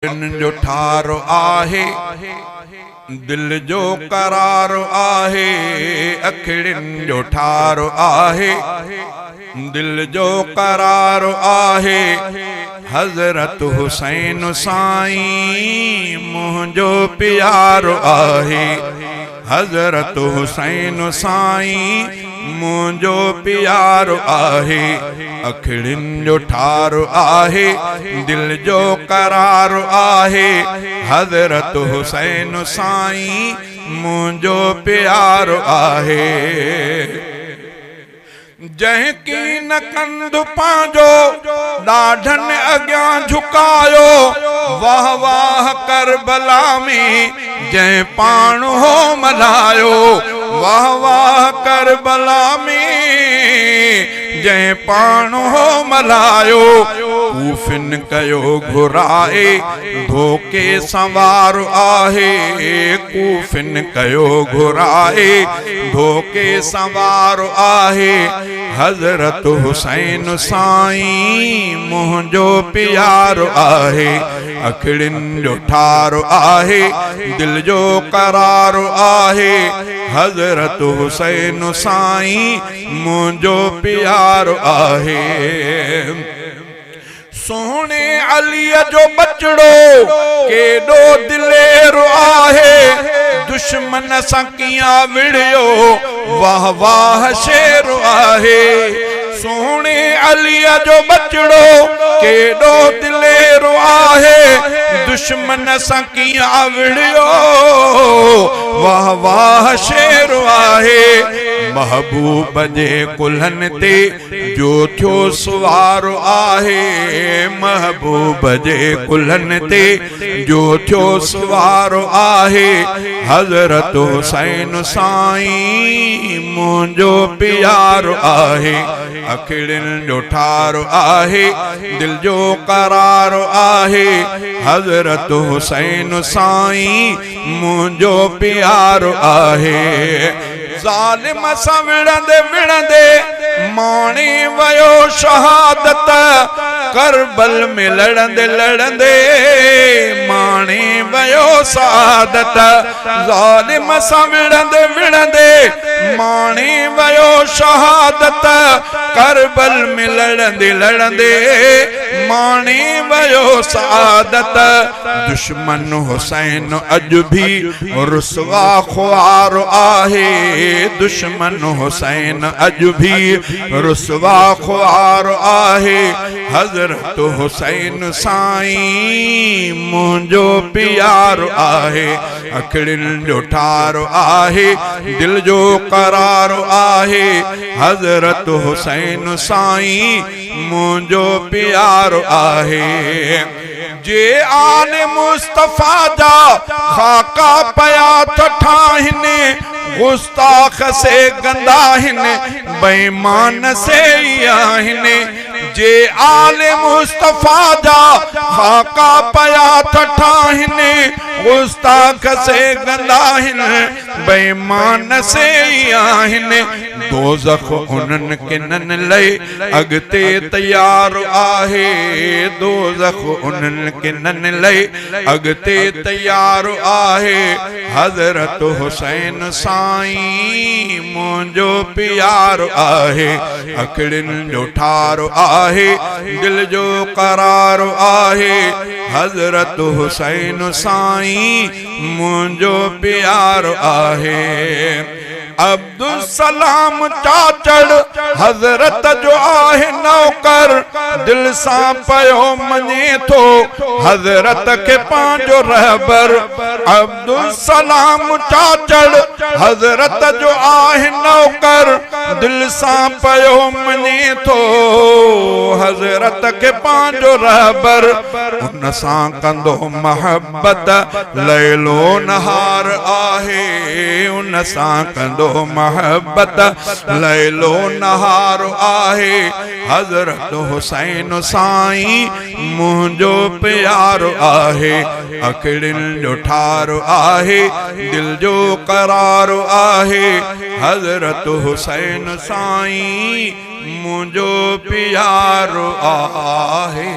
जो ठारो आहे दिल जो करार आहे, अखिड़िन जो ठारो आहे दिल जो करार आहे। हज़रत हुसैन साईं मुझो प्यारो आहे, हज़रत हुसैन साईं मुझो प्यारो आहे। अखिड़िन जो ठारो आहे दिल जो करार आहे, हज़रत हुसैन साईं मुझो प्यारो आहे। जंहिंकी न कंधु पांजो ॾाढनि अॻियां झुकायो, वाह वाह करबला में जंहिं पाण हो मल्हायो, वाह वाह करबला में जंहिं पाण हो मल्हायो। कूफिन कयो घुराए धोखे संवार आहे, कूफिन कयो घुराए धोखे संवार आहे। हज़रत हुसैन साईं मुझो प्यारो आहे, अखिड़िन जो ठारो आहे दिल जो करार आहे। हज़रत हुसैन साईं मुझो प्यारो आहे। सोने अलीअ जो बचड़ो केॾो दिलेरो आहे, दुश्मन सां कीअं विढ़ियो वाह वाह शेर आहे। सोने अलीअ जो बचड़ो केॾो दिलेरो आहे, दुश्मन सां कीअं विढ़ियो वाह वाह शेर आहे। महबूब जे कुल्हनि ते जो थियो सुवार आहे, महबूब जे कुल्हनि ते जो थियो सुवार आहे। हज़रत हुसैन साईं मुझो प्यारो आहे, अखिड़िन जो ठारो आहे दिल जो करार आहे। हज़रत हुसैन साईं मुझो प्यारो आहे। ज़ालिम सां विढ़ंदे विढ़ंदे माणी वयो शहादत, करबल में लड़ंदे लड़ंदे माणी वयो शहादत। ज़ालिम सां विढ़ंदे विढ़ंदे माणी वयो शहादत, करबल में लड़ंदे लड़ंदे माणी वयो शहादत। दुश्मन हुसैन अज भी रुसवा ख्वार आहे, दुश्मन हुसैन अज भी रुसवा ख्वार आहे। हज़रत हुसैन साईं मुझो प्यारो आहे, अखिड़िन जो ठारो आहे दिल जो करार आहे। हज़रत हुसैन साईं मुझो प्यारो आहे। जे आले मुस्तफा जा खाका पया तो ठाहिनि, गुस्ताख से गंदाहिनि बेईमान से आहिनि। जे आले मुस्तफा जा खाका पया तो ठाहिनि, गुस्ताख से गंदाहिनि बेईमान से आहिनि। दोज़ख उन्हनि किननि लई अॻिते तैयार आहे, दोज़ख उन्हनि किननि लई अॻिते तैयार आहे। हज़रत हुसैन साईं मुझो प्यारो आहे, अखिड़िन जो ठारो आहे दिल जो करार आहे। हज़रत हुसैन साईं मुझो प्यारो आहे। अब्दुल सलाम चाचड़ हज़रत जो आहे नौकर, दिल सां पयो मञे थो हज़रत के पांजो रहबर। अब्दुल सलाम चाचड़ हज़रत जो आहे नौकर, दिल सां पयो मञे थो हज़रत के पांजो रहबर। उन सां कंदो महबत लैलो नहार आहे, उन सां कंदो महबत लैलो नहार आहे। हज़रत हुसैन साईं मुझो प्यारो आहे, अखिड़िन जो ठारो आहे दिल जो करार आहे। हज़रत हुसैन साईं मुझो प्यारो आहे।